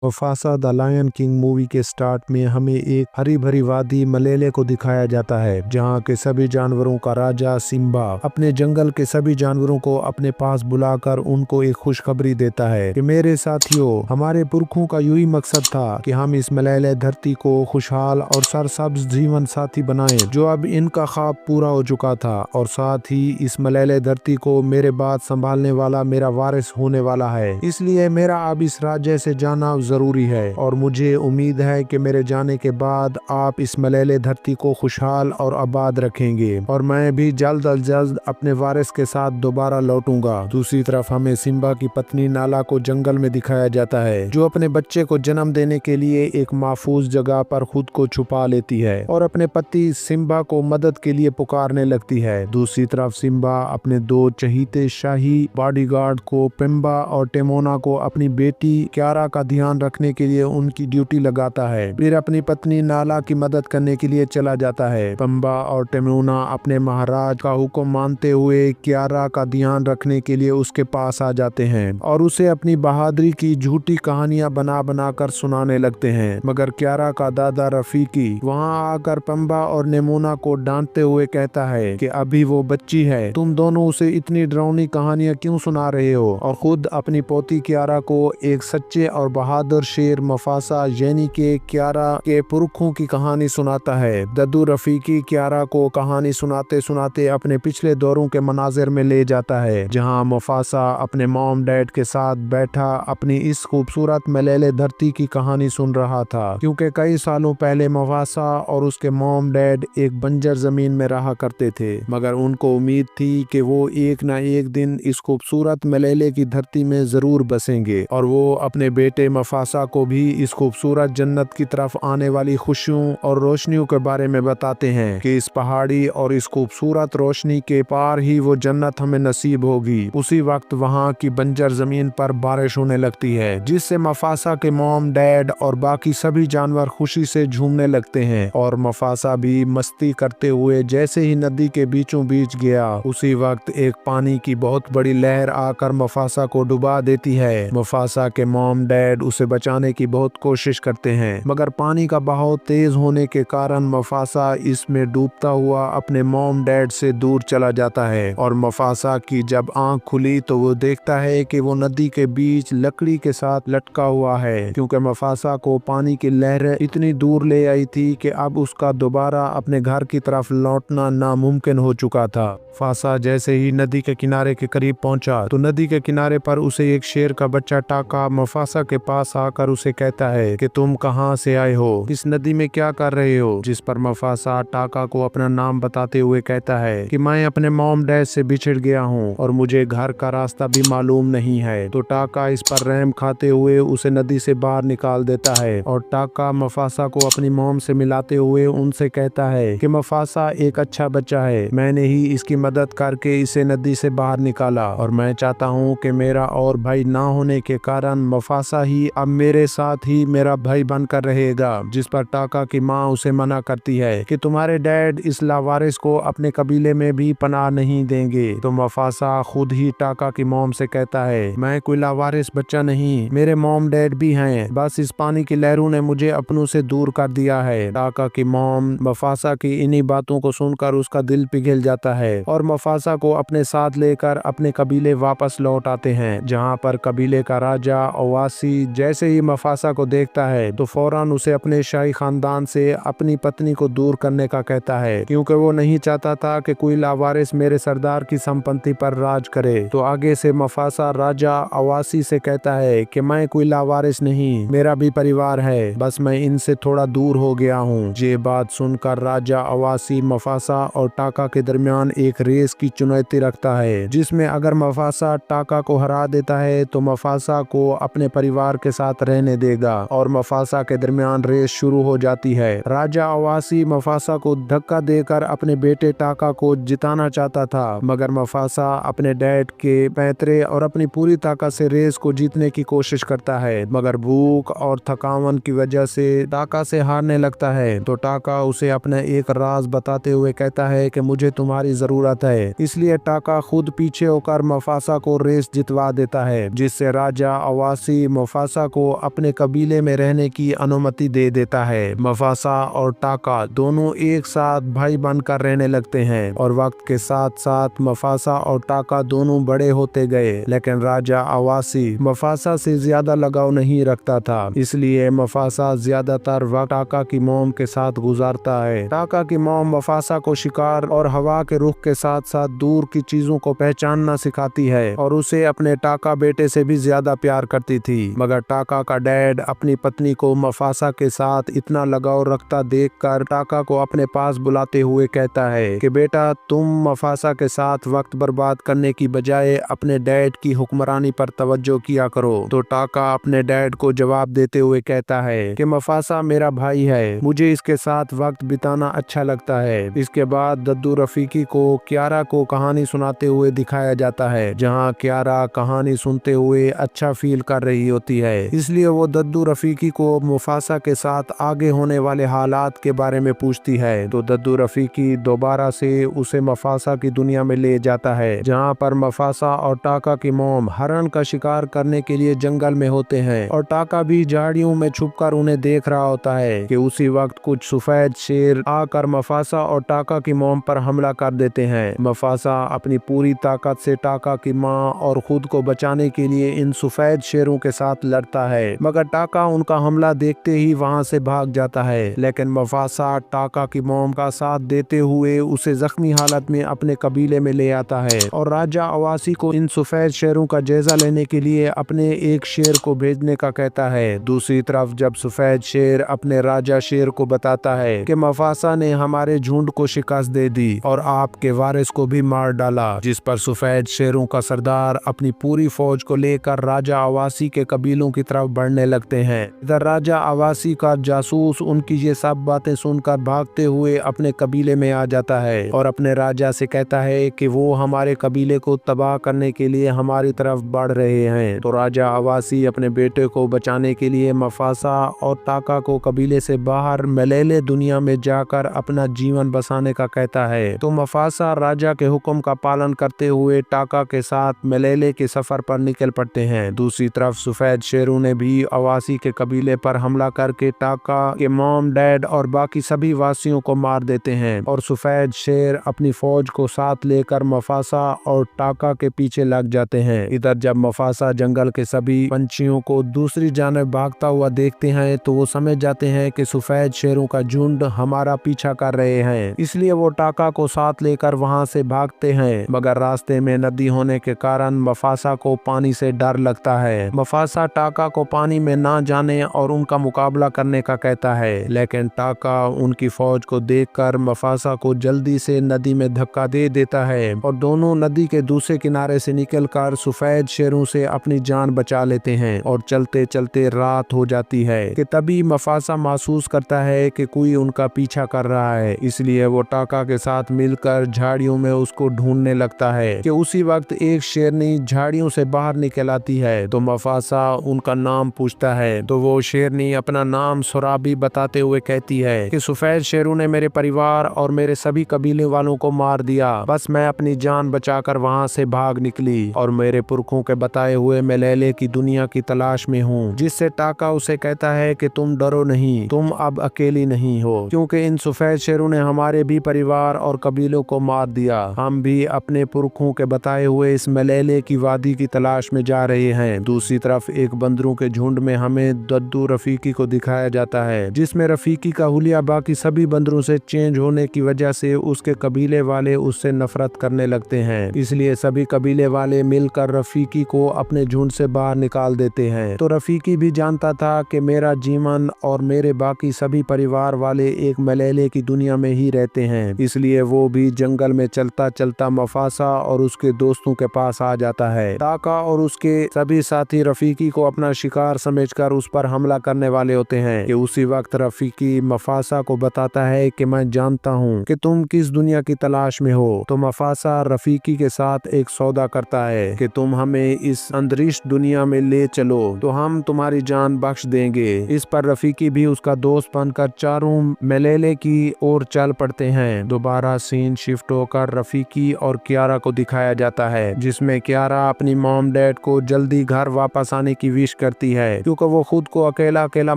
Mufasa the lion king movie के start में हमें एक हरी भरी वादी मलेले को दिखाया जाता है, जहाँ के सभी जानवरों का राजा सिम्बा अपने जंगल के सभी जानवरों को अपने पास बुलाकर उनको एक खुशखबरी देता है कि मेरे साथियों, हमारे पुरखों का यही मकसद था कि हम इस मलेले धरती को खुशहाल और सरसब्ज जीवन साथी बनाएं, जो अब इनका ख्वाब पूरा हो चुका था। और साथ ही इस मलेले धरती को मेरे बाद संभालने वाला मेरा वारिस होने वाला है, इसलिए मेरा अब इस राज्य से जाना जरूरी है। और मुझे उम्मीद है कि मेरे जाने के बाद आप इस मलेले धरती को खुशहाल और आबाद रखेंगे और मैं भी जल्द अज जल्द अपने वारिस के साथ दोबारा लौटूंगा। दूसरी तरफ हमें सिम्बा की पत्नी नाला को जंगल में दिखाया जाता है, जो अपने बच्चे को जन्म देने के लिए एक महफूज जगह पर खुद को छुपा लेती है और अपने पति सिम्बा को मदद के लिए पुकारने लगती है। दूसरी तरफ सिम्बा अपने दो चहीते शाही बॉडीगार्ड को पिम्बा और टेमोना को अपनी बेटी क्यारा का ध्यान रखने के लिए उनकी ड्यूटी लगाता है, फिर अपनी पत्नी नाला की मदद करने के लिए चला जाता है। पिम्बा और टेमोना अपने महाराज का हुक्म मानते हुए क्यारा का ध्यान रखने के लिए उसके पास आ जाते हैं और उसे अपनी बहादुरी की झूठी कहानियां बना बना कर सुनाने लगते हैं। मगर क्यारा का दादा रफीकी वहां आकर पिम्बा और नेमोना को डांटते हुए कहता है कि अभी वो बच्ची है, तुम दोनों उसे इतनी डरावनी कहानियां क्यों सुना रहे हो, और खुद अपनी पोती क्यारा को एक सच्चे और बहादुर शेर मुफासा यानी के क्यारा के पुरखों की कहानी सुनाता है। दद्दू रफीकी क्यारा को कहानी सुनाते सुनाते अपने पिछले दौरों के मनाजिर में ले जाता है, जहां मुफासा अपने मॉम डैड के साथ बैठा अपनी इस खूबसूरत मलेले धरती की कहानी सुन रहा था, क्योंकि कई सालों पहले मुफासा और उसके मॉम डैड एक बंजर जमीन में रहा करते थे, मगर उनको उम्मीद थी कि वो एक न एक दिन इस खूबसूरत मलेले की धरती में जरूर बसेंगे और वो अपने बेटे मुफासा को भी इस खूबसूरत जन्नत की तरफ आने वाली खुशियों और रोशनियों के बारे में बताते हैं कि इस पहाड़ी और इस खूबसूरत रोशनी के पार ही वो जन्नत हमें नसीब होगी। उसी वक्त वहाँ की बंजर जमीन पर बारिश होने लगती है, जिससे मुफासा के मॉम डैड और बाकी सभी जानवर खुशी से झूमने लगते हैं और मुफासा भी मस्ती करते हुए जैसे ही नदी के बीचों बीच गया, उसी वक्त एक पानी की बहुत बड़ी लहर आकर मुफासा को डुबा देती है। मुफासा के मॉम डैड उसे बचाने की बहुत कोशिश करते हैं, मगर पानी का बहाव तेज होने के कारण मुफासा इसमें डूबता हुआ अपने मॉम डैड से दूर चला जाता है। और मुफासा की जब आंख खुली तो वो देखता है कि वो नदी के बीच लकड़ी के साथ लटका हुआ है, क्योंकि मुफासा को पानी की लहरें इतनी दूर ले आई थी कि अब उसका दोबारा अपने घर की तरफ लौटना नामुमकिन हो चुका था। मुफासा जैसे ही नदी के किनारे के करीब पहुंचा तो नदी के किनारे पर उसे एक शेर का बच्चा टाका मुफासा के पास आकर उसे कहता है कि तुम कहां से आए हो, इस नदी में क्या कर रहे हो। जिस पर मुफासा टाका को अपना नाम बताते हुए कहता है कि मैं अपने मॉम डैड से बिछड़ गया हूं और मुझे घर का रास्ता भी मालूम नहीं है। तो टाका इस पर रहम खाते हुए उसे नदी से बाहर निकाल देता है और टाका मुफासा को अपनी मॉम से मिलाते हुए उनसे कहता है कि मुफासा एक अच्छा बच्चा है, मैंने ही इसकी मदद करके इसे नदी से बाहर निकाला और मैं चाहता हूँ कि मेरा और भाई ना होने के कारण मुफासा ही अब मेरे साथ ही मेरा भाई बनकर रहेगा। जिस पर टाका की माँ उसे मना करती है कि तुम्हारे डैड इस लावारिस को अपने कबीले में भी पनाह नहीं देंगे। तो मुफासा खुद ही टाका की मॉम से कहता है, मैं कोई लावारिस बच्चा नहीं, मेरे मॉम डैड भी हैं, बस इस पानी की लहरों ने मुझे अपनों से दूर कर दिया है। टाका की मॉम मुफासा की इन्हीं बातों को सुनकर उसका दिल पिघल जाता है और मुफासा को अपने साथ लेकर अपने कबीले वापस लौट आते हैं, जहाँ पर कबीले का राजा ओवासी जैसे ही मुफासा को देखता है तो फौरन उसे अपने शाही खानदान से अपनी पत्नी को दूर करने का कहता है, क्योंकि वो नहीं चाहता था कि कोई लावारिस मेरे सरदार की संपत्ति पर राज करे। तो आगे से मुफासा राजा ओवासी से कहता है कि मैं कोई लावारिस नहीं, मेरा भी परिवार है, बस मैं इनसे थोड़ा दूर हो गया हूँ। ये बात सुनकर राजा ओवासी मुफासा और टाका के दरमियान एक रेस की चुनौती रखता है, जिसमें अगर मुफासा टाका को हरा देता है तो मुफासा को अपने परिवार के साथ रहने देगा और मुफासा के दरमियान रेस शुरू हो जाती है। राजा ओवासी मुफासा को धक्का देकर अपने बेटे टाका को जिताना चाहता था, मगर मुफासा अपने डैड के पैतरे और अपनी पूरी ताकत से रेस को जीतने की कोशिश करता है, मगर भूख और थकावन की वजह से टाका से हारने लगता है। तो टाका उसे अपने एक राज बताते हुए कहता है कि मुझे तुम्हारी जरूरत है, इसलिए टाका खुद पीछे होकर मुफासा को रेस जितवा देता है, जिससे राजा ओवासी मुफासा को अपने कबीले में रहने की अनुमति दे देता है। मफासा और टाका दोनों एक साथ भाई बनकर रहने लगते हैं और वक्त के साथ साथ मफासा और टाका दोनों बड़े होते गए, लेकिन राजा आवासी मफासा से ज्यादा लगाव नहीं रखता था, इसलिए मफासा ज्यादातर वक्त टाका की मॉम के साथ गुजारता है। टाका की मॉम मफासा को शिकार और हवा के रुख के साथ साथ दूर की चीजों को पहचानना सिखाती है और उसे अपने टाका बेटे से भी ज्यादा प्यार करती थी। मगर टाका का डैड अपनी पत्नी को मफासा के साथ इतना लगाव रखता देखकर टाका को अपने पास बुलाते हुए कहता है कि बेटा, तुम मफासा के साथ वक्त बर्बाद करने की बजाय अपने डैड की हुक्मरानी पर तवज्जो किया करो। तो टाका अपने डैड को जवाब देते हुए कहता है कि मफासा मेरा भाई है, मुझे इसके साथ वक्त बिताना अच्छा लगता है। इसके बाद दद्दू रफीकी को कियारा को कहानी सुनाते हुए दिखाया जाता है, जहां कियारा कहानी सुनते हुए अच्छा फील कर रही होती है, इसलिए वो दद्दू रफीकी को मुफासा के साथ आगे होने वाले हालात के बारे में पूछती है। तो दद्दू रफीकी दोबारा से उसे मफासा की दुनिया में ले जाता है, जहां पर मफासा और टाका की मॉम हरण का शिकार करने के लिए जंगल में होते हैं और टाका भी झाड़ियों में छुपकर उन्हें देख रहा होता है कि उसी वक्त कुछ सफेद शेर आकर मफासा और टाका की मॉम पर हमला कर देते हैं। मफासा अपनी पूरी ताकत से टाका की मां और खुद को बचाने के लिए इन सफेद शेरों के साथ लड़ता है, मगर टाका उनका हमला देखते ही वहां से भाग जाता है। लेकिन मफासा टाका की मॉम का साथ देते हुए उसे जख्मी हालत में अपने कबीले में ले आता है और राजा आवासी को इन सफेद शेरों का जायजा लेने के लिए अपने एक शेर को भेजने का कहता है। दूसरी तरफ जब सफेद शेर अपने राजा शेर को बताता है कि मफासा ने हमारे झुंड को शिकस्त दे दी और आपके वारिस को भी मार डाला, जिस पर सफेद शेरों का सरदार अपनी पूरी फौज को लेकर राजा आवासी के कबीलों की तरफ बढ़ने लगते हैं। इधर राजा आवासी का जासूस उनकी ये सब बातें सुनकर भागते हुए अपने कबीले में आ जाता है और अपने राजा से कहता है कि वो हमारे कबीले को तबाह करने के लिए हमारी तरफ बढ़ रहे हैं। तो राजा आवासी अपने बेटे को बचाने के लिए मफासा और टाका को कबीले से बाहर मलेले दुनिया में जाकर अपना जीवन बसाने का कहता है। तो मफासा राजा के हुक्म का पालन करते हुए टाका के साथ मलेले के सफर पर निकल पड़ते हैं। दूसरी तरफ सफेद शेरों ने भी आवासी के कबीले पर हमला करके टाका के मॉम, डैड और बाकी सभी वासियों को मार देते हैं और सफेद शेर अपनी फौज को साथ लेकर मफासा और टाका के पीछे लग जाते हैं। इधर जब मफासा जंगल के सभी पंछियों को दूसरी जानिब भागता हुआ देखते हैं तो वो समझ जाते हैं कि सफेद शेरों का झुंड हमारा पीछा कर रहे हैं, इसलिए वो टाका को साथ लेकर वहां से भागते हैं। मगर रास्ते में नदी होने के कारण मफासा को पानी से डर लगता है। मफासा टाका को पानी में ना जाने और उनका मुकाबला करने का कहता है, लेकिन टाका उनकी फौज को देखकर मफासा को जल्दी से नदी में धक्का दे देता है और दोनों नदी के दूसरे किनारे से निकलकर सफेद शेरों से अपनी जान बचा लेते हैं और चलते चलते रात हो जाती है कि तभी मफासा महसूस करता है कि कोई उनका पीछा कर रहा है, इसलिए वो टाका के साथ मिलकर झाड़ियों में उसको ढूंढने लगता है कि उसी वक्त एक शेरनी झाड़ियों से बाहर निकल आती है। तो मफासा उनका नाम पूछता है तो वो शेरनी अपना नाम सुराबी बताते हुए कहती है कि सफेद शेरों ने मेरे परिवार और मेरे सभी कबीले वालों को मार दिया, बस मैं अपनी जान बचाकर वहां से भाग निकली और मेरे पुरखों के बताए हुए मलेले की दुनिया की तलाश में हूँ। जिससे टाका उसे कहता है कि तुम डरो नहीं, तुम अब अकेली नहीं हो, क्योंकि इन सफेद शेरों ने हमारे भी परिवार और कबीलों को मार दिया। हम भी अपने पुरखों के बताए हुए इस मलेले की वादी की तलाश में जा रहे हैं। दूसरी तरफ एक बंदरों के झुंड में हमें दद्दू रफीकी को दिखाया जाता है, जिसमें रफीकी का हुलिया बाकी सभी बंदरों से चेंज होने की वजह से उसके कबीले वाले उससे नफरत करने लगते हैं, इसलिए सभी कबीले वाले मिलकर रफीकी को अपने झुंड से बाहर निकाल देते हैं। तो रफीकी भी जानता था कि मेरा जीवन और मेरे बाकी सभी परिवार वाले एक मलेले की दुनिया में ही रहते हैं, इसलिए वो भी जंगल में चलता चलता मफासा और उसके दोस्तों के पास आ जाता है। टाका और उसके सभी साथी रफीकी को अपना शिकार समझकर उस पर हमला करने वाले होते हैं कि उसी वक्त रफीकी मफासा को बताता है कि मैं जानता हूँ कि तुम किस दुनिया की तलाश में हो। तो मफासा रफीकी के साथ एक सौदा करता है कि तुम हमें इस अंतरिक्ष दुनिया में ले चलो तो हम तुम्हारी जान बख्श देंगे। इस पर रफीकी भी उसका दोस्त बनकर चारों मलेले की ओर चल पड़ते हैं। दोबारा सीन शिफ्ट होकर रफीकी और कियारा को दिखाया जाता है, जिसमें कियारा अपनी मॉम डैड को जल्दी घर वापस आने की विश करती है क्योंकि वो खुद को अकेला अकेला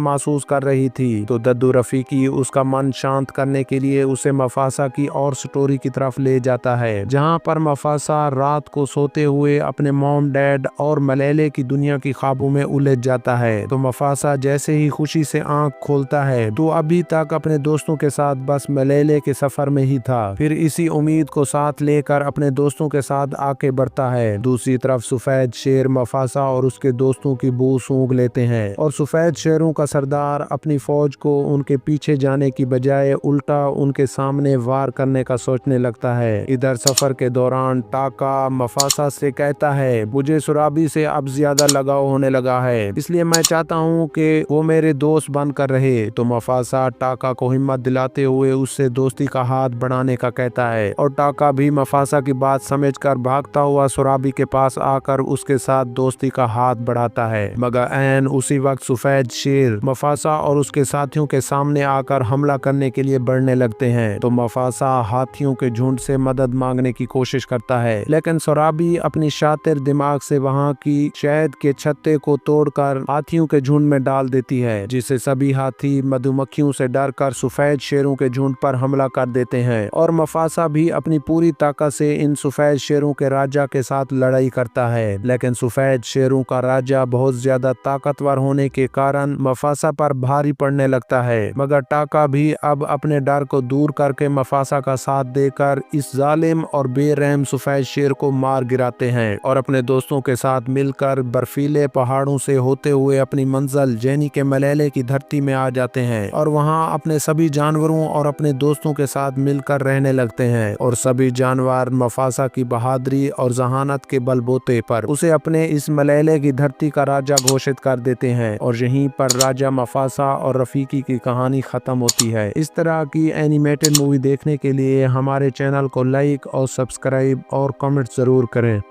महसूस कर रही थी। तो दद्दू रफीकी उसका मन शांत करने के लिए उसे मफासा की और स्टोरी की तरफ ले जाता है, जहाँ पर मफासा रात को सोते हुए अपने मॉम डैड और मलेले की दुनिया की ख्वाबों में उलझ जाता है। तो मफासा जैसे ही खुशी से आंख खोलता है तो अभी तक अपने दोस्तों के साथ बस मलेले के सफर में ही था। फिर इसी उम्मीद को साथ लेकर अपने दोस्तों के साथ आगे बढ़ता है। दूसरी तरफ सफेद शेर मफासा और उसके दोस्तों की बू सूंघ लेते हैं और सफेद शेरों का सरदार अपनी फौज को उनके पीछे जाने की बजाय उल्टा उनके सामने वार करने का सोचने लगता है। इधर सफर के दौरान टाका मफासा से कहता है, मुझे सुराबी से अब ज्यादा लगाव होने लगा है, इसलिए मैं चाहता हूँ कि वो मेरे दोस्त बनकर रहे। तो मफासा टाका को हिम्मत दिलाते हुए उससे दोस्ती का हाथ बढ़ाने का कहता है और टाका भी मफासा की बात समझकर भागता हुआ सुराबी के पास आकर उसके साथ दोस्ती का हाथ बढ़ाता है। मगर ऐन उसी वक्त सफेद शेर मफासा और उसके साथियों के सामने आकर हमला करने के लिए बढ़ने लगते हैं। तो मफासा हाथियों के झुंड से मदद मांगने की कोशिश करता है, लेकिन सुराबी अपनी शातिर दिमाग से वहां की शहद के छत्ते को तोड़कर हाथियों के झुंड में डाल देती है, जिससे सभी हाथी मधुमक्खियों से डरकर सफेद शेरों के झुंड पर हमला कर देते हैं। और मफासा भी अपनी पूरी ताकत से इन सफेद शेरों के राजा के साथ लड़ाई करता है, लेकिन सफेद शेरों का राजा बहुत ज्यादा ताकतवर होने के कारण मफासा पर भारी पड़ने लगता है। मगर टाका भी अब अपने डर को दूर करके मफासा का साथ देकर इस जालिम और बेरहम सफेद शेर को मार गिराते हैं और अपने दोस्तों के साथ मिलकर बर्फीले पहाड़ों से होते हुए अपनी मंजिल जेनी के मलेले की धरती में आ जाते हैं और वहां अपने सभी जानवरों और अपने दोस्तों के साथ मिलकर रहने लगते हैं। और सभी जानवर मफासा की बहादुरी और जहानत के बलबूते पर उसे अपने इस मलेले की धरती का राजा घोषित कर देते हैं और यहीं पर राजा मफासा और रफीकी की कहानी खत्म होती है। इस तरह की एनिमेटेड मूवी देखने के लिए हमारे चैनल को लाइक और सब्सक्राइब और कमेंट जरूर करें।